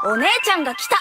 お姉ちゃんが来た。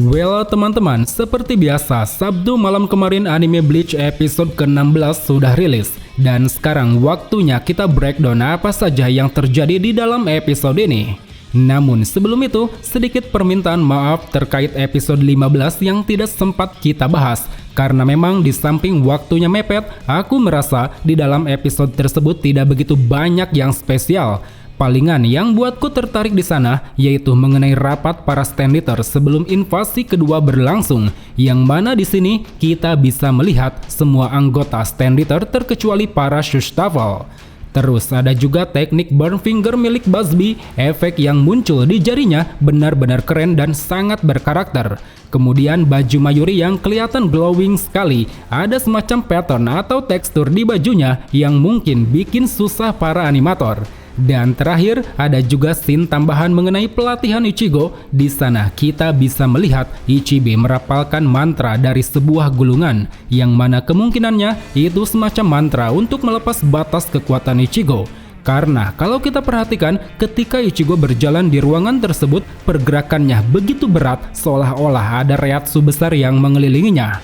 Well teman-teman, seperti biasa, Sabtu malam kemarin anime Bleach episode ke-16 sudah rilis. Dan sekarang waktunya kita breakdown apa saja yang terjadi di dalam episode ini. Namun sebelum itu, sedikit permintaan maaf terkait episode 15 yang tidak sempat kita bahas. Karena memang di samping waktunya mepet, aku merasa di dalam episode tersebut tidak begitu banyak yang spesial. Palingan yang buatku tertarik di sana yaitu mengenai rapat para stand leader sebelum invasi kedua berlangsung, yang mana di sini kita bisa melihat semua anggota stand leader terkecuali para Shushtavel. Terus ada juga teknik burn finger milik Busby, efek yang muncul di jarinya benar-benar keren dan sangat berkarakter. Kemudian baju Mayuri yang kelihatan glowing sekali, ada semacam pattern atau tekstur di bajunya yang mungkin bikin susah para animator. Dan terakhir ada juga scene tambahan mengenai pelatihan Ichigo. Di sana kita bisa melihat Ichibe merapalkan mantra dari sebuah gulungan, yang mana kemungkinannya itu semacam mantra untuk melepas batas kekuatan Ichigo. Karena kalau kita perhatikan ketika Ichigo berjalan di ruangan tersebut, pergerakannya begitu berat seolah-olah ada reatsu besar yang mengelilinginya.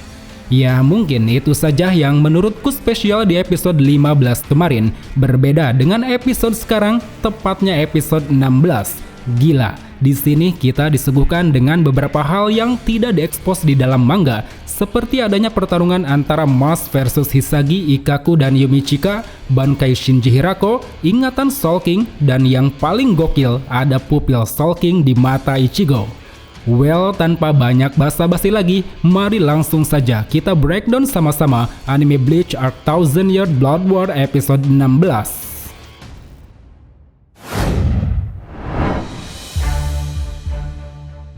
Ya mungkin itu saja yang menurutku spesial di episode 15 kemarin. Berbeda dengan episode sekarang, tepatnya episode 16. Gila, di sini kita disuguhkan dengan beberapa hal yang tidak diekspos di dalam manga. Seperti adanya pertarungan antara Mas versus Hisagi, Ikkaku dan Yumichika, Bankai Shinji Hirako, ingatan Soul King, dan yang paling gokil ada pupil Soul King di mata Ichigo. Well, tanpa banyak basa-basi lagi, mari langsung saja kita breakdown sama-sama anime Bleach Arc Thousand Year Blood War episode 16.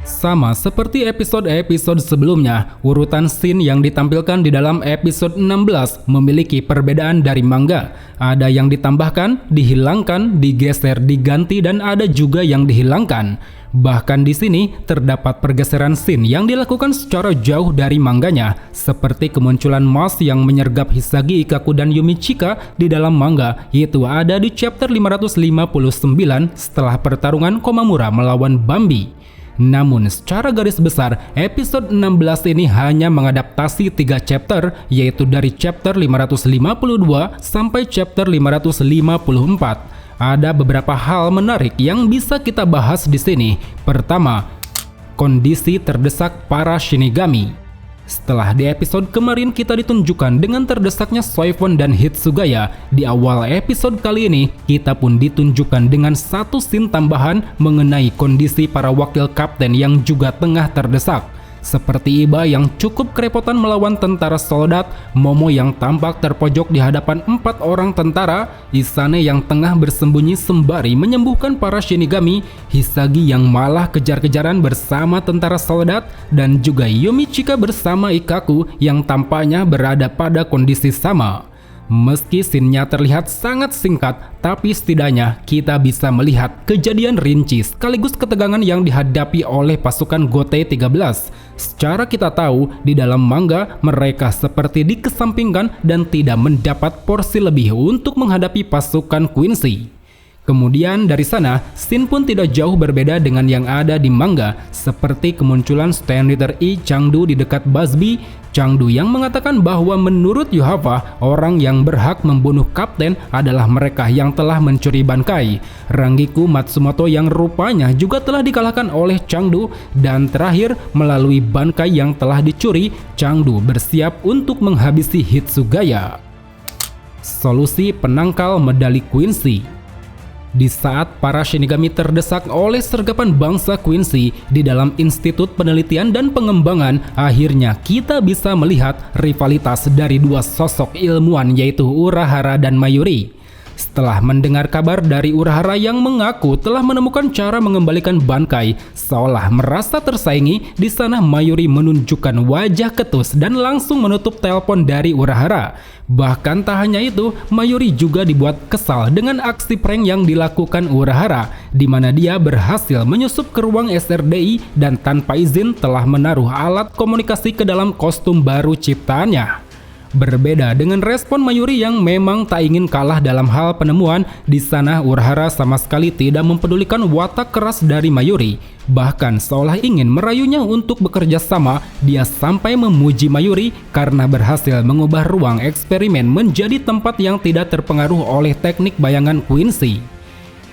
Sama seperti episode-episode sebelumnya, urutan scene yang ditampilkan di dalam episode 16 memiliki perbedaan dari manga. Ada yang ditambahkan, dihilangkan, digeser, diganti, dan ada juga yang dihilangkan. Bahkan di sini terdapat pergeseran scene yang dilakukan secara jauh dari manganya, seperti kemunculan Mas yang menyergap Hisagi, Ikkaku, dan Yumichika di dalam manga, yaitu ada di chapter 559 setelah pertarungan Komamura melawan Bambi. Namun secara garis besar, episode 16 ini hanya mengadaptasi 3 chapter, yaitu dari chapter 552 sampai chapter 554. Ada beberapa hal menarik yang bisa kita bahas di sini. Pertama, kondisi terdesak para Shinigami. Setelah di episode kemarin kita ditunjukkan dengan terdesaknya Soifon dan Hitsugaya, di awal episode kali ini kita pun ditunjukkan dengan satu scene tambahan mengenai kondisi para wakil kapten yang juga tengah terdesak. Seperti Iba yang cukup kerepotan melawan tentara soldat, Momo yang tampak terpojok di hadapan 4 orang tentara, Isane yang tengah bersembunyi sembari menyembuhkan para Shinigami, Hisagi yang malah kejar-kejaran bersama tentara soldat, dan juga Yumichika bersama Ikkaku yang tampaknya berada pada kondisi sama. Meski scene-nya terlihat sangat singkat, tapi setidaknya kita bisa melihat kejadian rinci sekaligus ketegangan yang dihadapi oleh pasukan Gotei 13. Secara kita tahu, di dalam manga mereka seperti dikesampingkan dan tidak mendapat porsi lebih untuk menghadapi pasukan Quincy. Kemudian dari sana, scene pun tidak jauh berbeda dengan yang ada di manga, seperti kemunculan stand leader I Changdu di dekat Busby. Changdu yang mengatakan bahwa menurut Yuhava, orang yang berhak membunuh kapten adalah mereka yang telah mencuri Bankai. Rangiku Matsumoto yang rupanya juga telah dikalahkan oleh Changdu, dan terakhir melalui Bankai yang telah dicuri, Changdu bersiap untuk menghabisi Hitsugaya. Solusi penangkal medali Quincy. Di saat para Shinigami terdesak oleh sergapan bangsa Quincy di dalam Institut Penelitian dan Pengembangan, akhirnya kita bisa melihat rivalitas dari dua sosok ilmuwan yaitu Urahara dan Mayuri. Setelah mendengar kabar dari Urahara yang mengaku telah menemukan cara mengembalikan Bankai, seolah merasa tersaingi, di sana Mayuri menunjukkan wajah ketus dan langsung menutup telepon dari Urahara. Bahkan tak hanya itu, Mayuri juga dibuat kesal dengan aksi prank yang dilakukan Urahara, di mana dia berhasil menyusup ke ruang SRDI dan tanpa izin telah menaruh alat komunikasi ke dalam kostum baru ciptaannya. Berbeda dengan respon Mayuri yang memang tak ingin kalah dalam hal penemuan, di sana Urahara sama sekali tidak mempedulikan watak keras dari Mayuri. Bahkan seolah ingin merayunya untuk bekerja sama, dia sampai memuji Mayuri karena berhasil mengubah ruang eksperimen menjadi tempat yang tidak terpengaruh oleh teknik bayangan Quincy.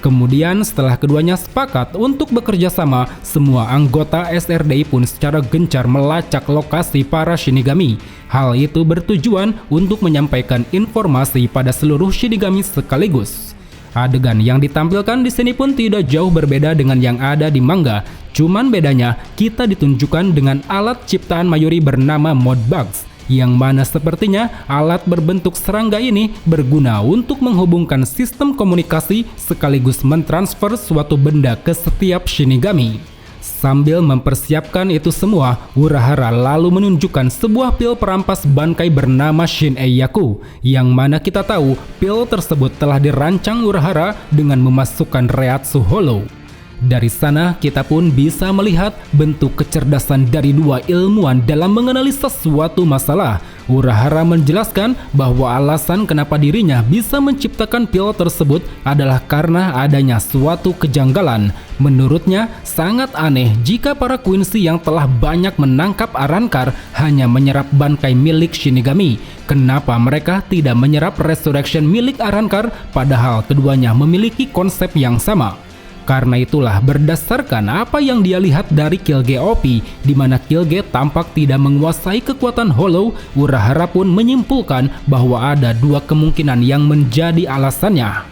Kemudian setelah keduanya sepakat untuk bekerja sama, semua anggota SRDI pun secara gencar melacak lokasi para Shinigami. Hal itu bertujuan untuk menyampaikan informasi pada seluruh Shinigami sekaligus. Adegan yang ditampilkan di sini pun tidak jauh berbeda dengan yang ada di manga. Cuman bedanya, kita ditunjukkan dengan alat ciptaan Mayuri bernama Modbugs, yang mana sepertinya alat berbentuk serangga ini berguna untuk menghubungkan sistem komunikasi sekaligus mentransfer suatu benda ke setiap Shinigami. Sambil mempersiapkan itu semua, Urahara lalu menunjukkan sebuah pil perampas bankai bernama Shin Eiyaku, yang mana kita tahu pil tersebut telah dirancang Urahara dengan memasukkan Reiatsu Hollow. Dari sana kita pun bisa melihat bentuk kecerdasan dari dua ilmuwan dalam menganalisa suatu masalah. Urahara menjelaskan bahwa alasan kenapa dirinya bisa menciptakan pil tersebut adalah karena adanya suatu kejanggalan. Menurutnya sangat aneh jika para Quincy yang telah banyak menangkap Arrancar hanya menyerap bankai milik Shinigami. Kenapa mereka tidak menyerap Resurrection milik Arrancar padahal keduanya memiliki konsep yang sama? Karena itulah berdasarkan apa yang dia lihat dari Killge OP, di mana Killge tampak tidak menguasai kekuatan Hollow, Urahara pun menyimpulkan bahwa ada dua kemungkinan yang menjadi alasannya.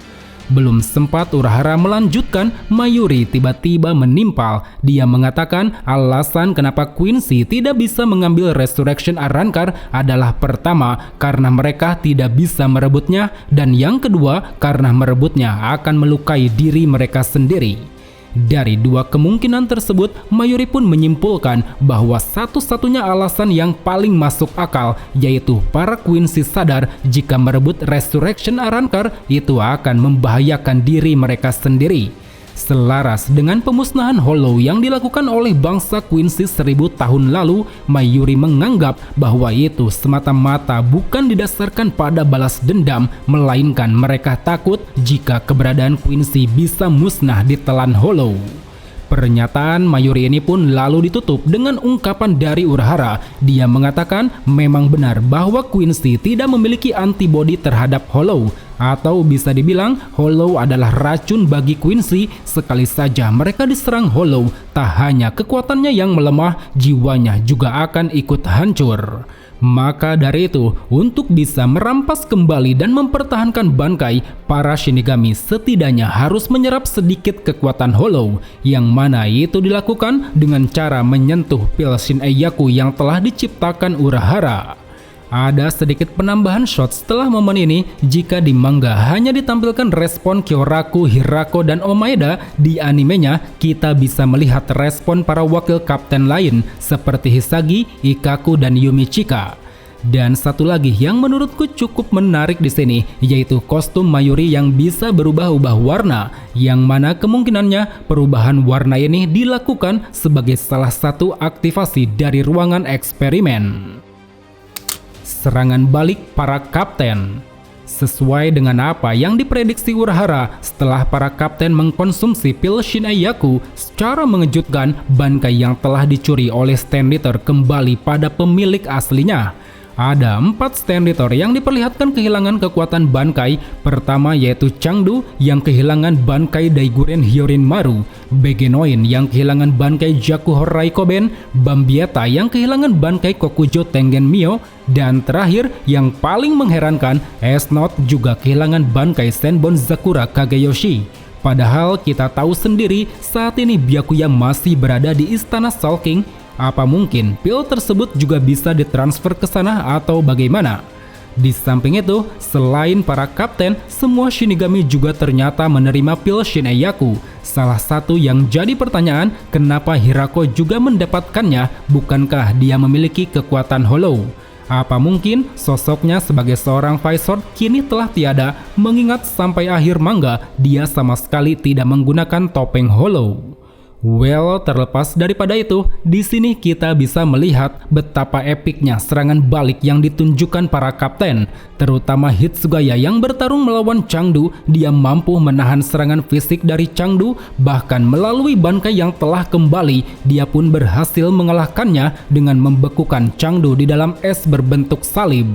Belum sempat Urahara melanjutkan, Mayuri tiba-tiba menimpal. Dia mengatakan alasan kenapa Quincy tidak bisa mengambil Resurrection Arrancar adalah pertama, karena mereka tidak bisa merebutnya, dan yang kedua, karena merebutnya akan melukai diri mereka sendiri. Dari dua kemungkinan tersebut, Mayuri pun menyimpulkan bahwa satu-satunya alasan yang paling masuk akal yaitu para Quincy sadar jika merebut Resurrection Arrancar itu akan membahayakan diri mereka sendiri. Selaras dengan pemusnahan Hollow yang dilakukan oleh bangsa Quincy 1000 tahun lalu, Mayuri menganggap bahwa itu semata-mata bukan didasarkan pada balas dendam, melainkan mereka takut jika keberadaan Quincy bisa musnah ditelan Hollow. Pernyataan Mayuri ini pun lalu ditutup dengan ungkapan dari Urahara. Dia mengatakan memang benar bahwa Quincy tidak memiliki antibodi terhadap Hollow, atau bisa dibilang Hollow adalah racun bagi Quincy. Sekali saja mereka diserang Hollow, tak hanya kekuatannya yang melemah, jiwanya juga akan ikut hancur. Maka dari itu, untuk bisa merampas kembali dan mempertahankan bankai, para Shinigami setidaknya harus menyerap sedikit kekuatan Hollow, yang mana itu dilakukan dengan cara menyentuh pil Shin Eiyaku yang telah diciptakan Urahara. Ada sedikit penambahan shot setelah momen ini. Jika di manga hanya ditampilkan respon Kyoraku, Hirako, dan Omaeda, di animenya kita bisa melihat respon para wakil kapten lain seperti Hisagi, Ikkaku, dan Yumichika. Dan satu lagi yang menurutku cukup menarik di sini yaitu kostum Mayuri yang bisa berubah-ubah warna, yang mana kemungkinannya perubahan warna ini dilakukan sebagai salah satu aktivasi dari ruangan eksperimen. Serangan balik para kapten. Sesuai dengan apa yang diprediksi Urahara, setelah para kapten mengkonsumsi pil Shin Eiyaku, secara mengejutkan bankai yang telah dicuri oleh Stenditor kembali pada pemilik aslinya. Ada 4 Stenditor yang diperlihatkan kehilangan kekuatan bankai. Pertama yaitu Changdu yang kehilangan bankai Daiguren Hyorinmaru, Begenoin yang kehilangan bankai Jakuho Raikoben, Bambieta yang kehilangan bankai Kokujo Tengen Myo, dan terakhir yang paling mengherankan, Esnot juga kehilangan bankai Senbon Zakura Kageyoshi. Padahal kita tahu sendiri saat ini Byakuya masih berada di Istana Soul King. Apa mungkin pil tersebut juga bisa ditransfer ke sana atau bagaimana? Di samping itu, selain para kapten, semua Shinigami juga ternyata menerima pil Shin Eiyaku. Salah satu yang jadi pertanyaan, kenapa Hirako juga mendapatkannya? Bukankah dia memiliki kekuatan Hollow? Apa mungkin sosoknya sebagai seorang Visor kini telah tiada, mengingat sampai akhir manga dia sama sekali tidak menggunakan topeng Hollow? Well, terlepas daripada itu, di sini kita bisa melihat betapa epiknya serangan balik yang ditunjukkan para kapten, terutama Hitsugaya yang bertarung melawan Changdu. Dia mampu menahan serangan fisik dari Changdu, bahkan melalui Bankai yang telah kembali, dia pun berhasil mengalahkannya dengan membekukan Changdu di dalam es berbentuk salib.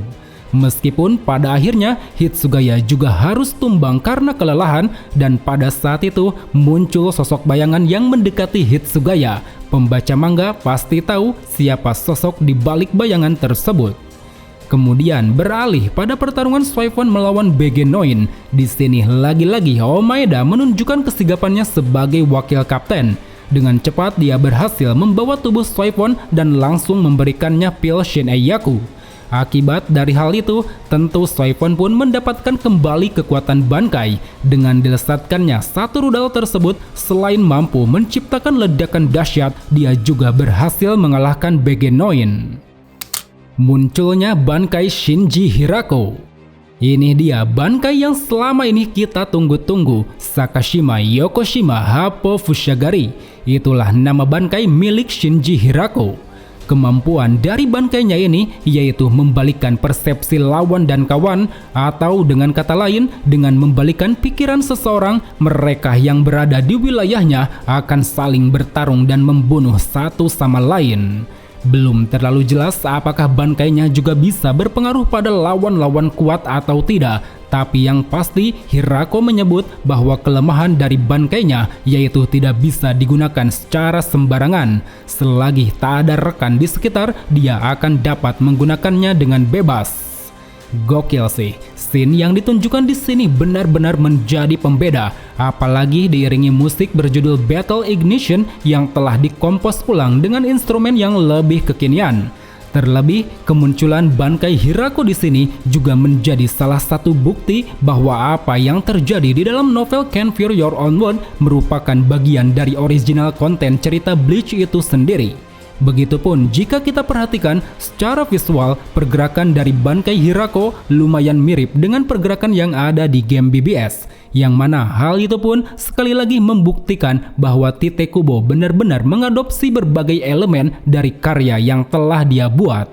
Meskipun pada akhirnya Hitsugaya juga harus tumbang karena kelelahan, dan pada saat itu muncul sosok bayangan yang mendekati Hitsugaya. Pembaca manga pasti tahu siapa sosok di balik bayangan tersebut. Kemudian beralih pada pertarungan Soifon melawan BG Noin. Di sini lagi-lagi Omaeda menunjukkan kesigapannya sebagai wakil kapten. Dengan cepat dia berhasil membawa tubuh Soifon dan langsung memberikannya pil Shin-Eiyaku. Akibat dari hal itu, tentu Soifon pun mendapatkan kembali kekuatan Bankai. Dengan dilesatkannya satu rudal tersebut, selain mampu menciptakan ledakan dahsyat, dia juga berhasil mengalahkan BG Noin. Munculnya Bankai Shinji Hirako. Ini dia Bankai yang selama ini kita tunggu-tunggu, Sakashima Yokoshima Happo Fushigari. Itulah nama Bankai milik Shinji Hirako. Kemampuan dari Bankainya ini yaitu membalikkan persepsi lawan dan kawan, atau dengan kata lain, dengan membalikkan pikiran seseorang, mereka yang berada di wilayahnya akan saling bertarung dan membunuh satu sama lain. Belum terlalu jelas apakah Bankainya juga bisa berpengaruh pada lawan-lawan kuat atau tidak. Tapi yang pasti Hirako menyebut bahwa kelemahan dari Bankainya yaitu tidak bisa digunakan secara sembarangan. Selagi tak ada rekan di sekitar, dia akan dapat menggunakannya dengan bebas. Gokil sih, scene yang ditunjukkan di sini benar-benar menjadi pembeda, apalagi diiringi musik berjudul Battle Ignition yang telah dikompos ulang dengan instrumen yang lebih kekinian. Terlebih, kemunculan Bankai Hirako di sini juga menjadi salah satu bukti bahwa apa yang terjadi di dalam novel Can Fear Your Own Word merupakan bagian dari original konten cerita Bleach itu sendiri. Begitupun jika kita perhatikan secara visual, pergerakan dari Bankai Hirako lumayan mirip dengan pergerakan yang ada di game BBS, yang mana hal itu pun sekali lagi membuktikan bahwa Tite Kubo benar-benar mengadopsi berbagai elemen dari karya yang telah dia buat.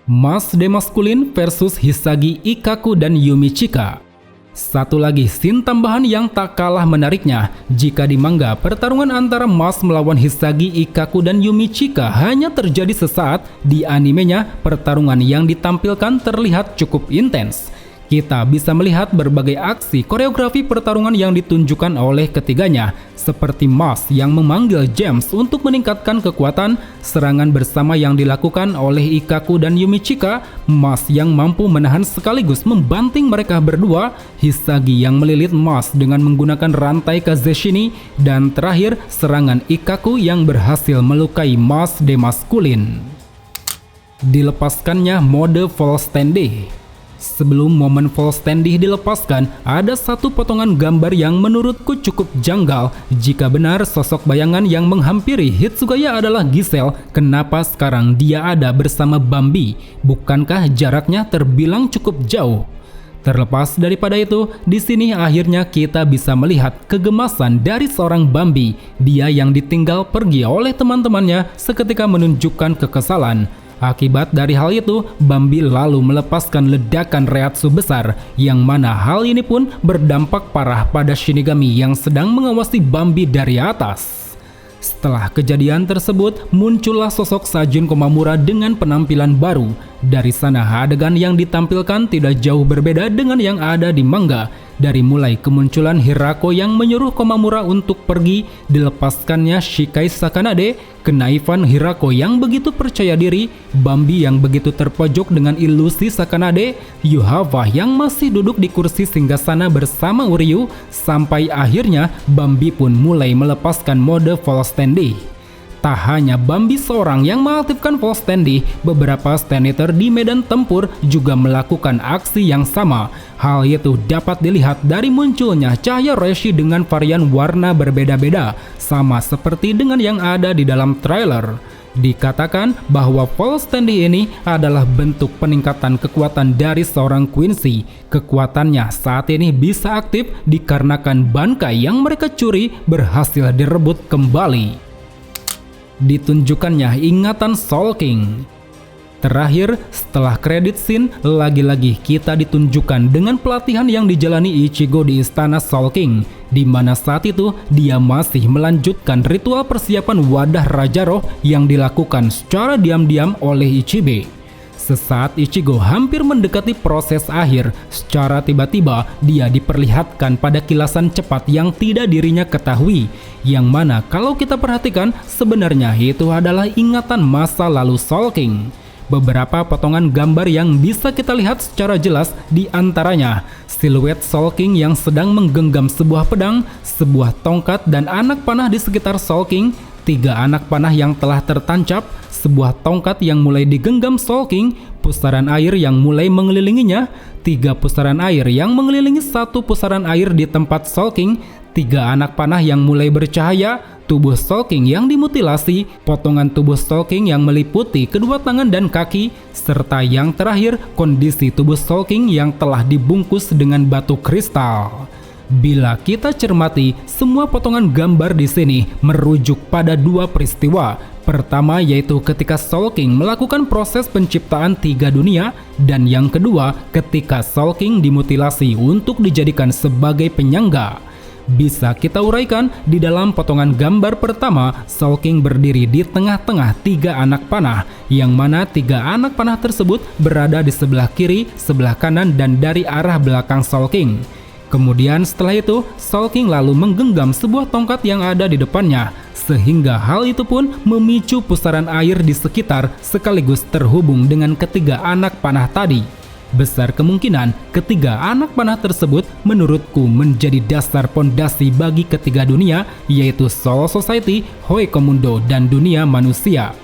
Mas Demaskulin versus Hisagi Ikkaku dan Yumi Chika. Satu lagi scene tambahan yang tak kalah menariknya. Jika di manga, pertarungan antara Mas melawan Hisagi Ikkaku dan Yumi Chika hanya terjadi sesaat, di animenya pertarungan yang ditampilkan terlihat cukup intens. Kita bisa melihat berbagai aksi koreografi pertarungan yang ditunjukkan oleh ketiganya, seperti Mas yang memanggil James untuk meningkatkan kekuatan, serangan bersama yang dilakukan oleh Ikkaku dan Yumi Chika, Mas yang mampu menahan sekaligus membanting mereka berdua, Hisagi yang melilit Mas dengan menggunakan rantai Kazeshini, dan terakhir serangan Ikkaku yang berhasil melukai Mas Demaskulin. Dilepaskannya mode full standing. Sebelum momen full standing dilepaskan, ada satu potongan gambar yang menurutku cukup janggal. Jika benar sosok bayangan yang menghampiri Hitsugaya adalah Giselle, kenapa sekarang dia ada bersama Bambi? Bukankah jaraknya terbilang cukup jauh? Terlepas daripada itu, di sini akhirnya kita bisa melihat kegemasan dari seorang Bambi. Dia yang ditinggal pergi oleh teman-temannya seketika menunjukkan kekesalan. Akibat dari hal itu, Bambi lalu melepaskan ledakan Reiatsu besar, yang mana hal ini pun berdampak parah pada Shinigami yang sedang mengawasi Bambi dari atas. Setelah kejadian tersebut, muncullah sosok Sajin Komamura dengan penampilan baru. Dari sana adegan yang ditampilkan tidak jauh berbeda dengan yang ada di manga. Dari mulai kemunculan Hirako yang menyuruh Komamura untuk pergi, dilepaskannya Shikai Sakanade, kenaifan Hirako yang begitu percaya diri, Bambi yang begitu terpojok dengan ilusi Sakanade, Yuhava yang masih duduk di kursi singgasana bersama Uryu, sampai akhirnya Bambi pun mulai melepaskan mode full standing. Tak hanya Bambi seorang yang mengaktifkan full standing, beberapa stand-eater di medan tempur juga melakukan aksi yang sama. Hal itu dapat dilihat dari munculnya cahaya Reshi dengan varian warna berbeda-beda, sama seperti dengan yang ada di dalam trailer. Dikatakan bahwa Full Standy ini adalah bentuk peningkatan kekuatan dari seorang Quincy. Kekuatannya saat ini bisa aktif dikarenakan bangkai yang mereka curi berhasil direbut kembali. Ditunjukkannya ingatan Soul King. Terakhir, setelah kredit scene, lagi-lagi kita ditunjukkan dengan pelatihan yang dijalani Ichigo di istana Soul King, di mana saat itu dia masih melanjutkan ritual persiapan wadah Raja Roh yang dilakukan secara diam-diam oleh Ichibe. Sesaat Ichigo hampir mendekati proses akhir, secara tiba-tiba dia diperlihatkan pada kilasan cepat yang tidak dirinya ketahui, yang mana kalau kita perhatikan sebenarnya itu adalah ingatan masa lalu Soul King. Beberapa potongan gambar yang bisa kita lihat secara jelas di antaranya siluet Soul King yang sedang menggenggam sebuah pedang, sebuah tongkat dan anak panah di sekitar Soul King, 3 anak panah yang telah tertancap, sebuah tongkat yang mulai digenggam Soul King, pusaran air yang mulai mengelilinginya, 3 pusaran air yang mengelilingi 1 pusaran air di tempat Soul King, 3 anak panah yang mulai bercahaya, tubuh Soul King yang dimutilasi, potongan tubuh Soul King yang meliputi kedua tangan dan kaki, serta yang terakhir kondisi tubuh Soul King yang telah dibungkus dengan batu kristal. Bila kita cermati, semua potongan gambar di sini merujuk pada 2 peristiwa. Pertama yaitu ketika Soul King melakukan proses penciptaan 3 dunia, dan yang kedua ketika Soul King dimutilasi untuk dijadikan sebagai penyangga. Bisa kita uraikan, di dalam potongan gambar pertama, Soul King berdiri di tengah-tengah 3 anak panah, yang mana 3 anak panah tersebut berada di sebelah kiri, sebelah kanan, dan dari arah belakang Soul King. Kemudian setelah itu, Soul King lalu menggenggam sebuah tongkat yang ada di depannya, sehingga hal itu pun memicu pusaran air di sekitar sekaligus terhubung dengan ketiga anak panah tadi. Besar kemungkinan ketiga anak panah tersebut menurutku menjadi dasar pondasi bagi ketiga dunia, yaitu Soul Society, Hoekomundo, dan dunia manusia.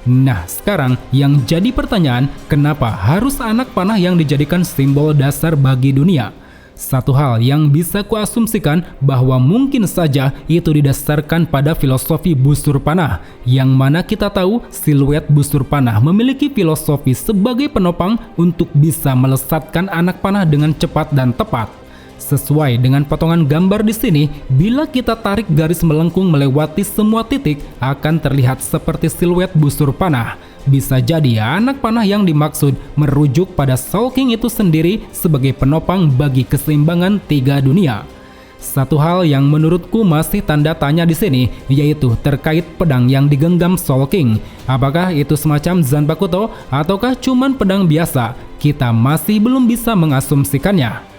Nah, sekarang yang jadi pertanyaan, kenapa harus anak panah yang dijadikan simbol dasar bagi dunia? Satu hal yang bisa kuasumsikan bahwa mungkin saja itu didasarkan pada filosofi busur panah, yang mana kita tahu siluet busur panah memiliki filosofi sebagai penopang untuk bisa melesatkan anak panah dengan cepat dan tepat. Sesuai dengan potongan gambar di sini, bila kita tarik garis melengkung melewati semua titik, akan terlihat seperti siluet busur panah. Bisa jadi anak panah yang dimaksud merujuk pada Soul King itu sendiri sebagai penopang bagi keseimbangan 3 dunia. Satu hal yang menurutku masih tanda tanya di sini, yaitu terkait pedang yang digenggam Soul King. Apakah itu semacam Zanpakuto ataukah cuman pedang biasa? Kita masih belum bisa mengasumsikannya.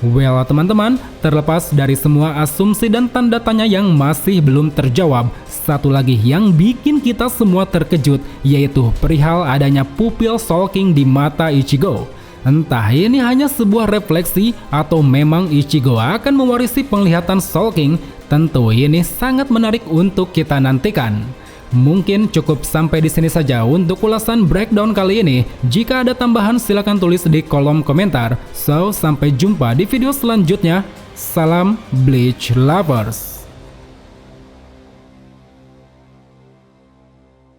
Well teman-teman, terlepas dari semua asumsi dan tanda tanya yang masih belum terjawab, satu lagi yang bikin kita semua terkejut, yaitu perihal adanya pupil Soul King di mata Ichigo. Entah ini hanya sebuah refleksi atau memang Ichigo akan mewarisi penglihatan Soul King, tentu ini sangat menarik untuk kita nantikan. Mungkin cukup sampai di sini saja untuk ulasan breakdown kali ini. Jika ada tambahan silakan tulis di kolom komentar. So, sampai jumpa di video selanjutnya. Salam Bleach Lovers.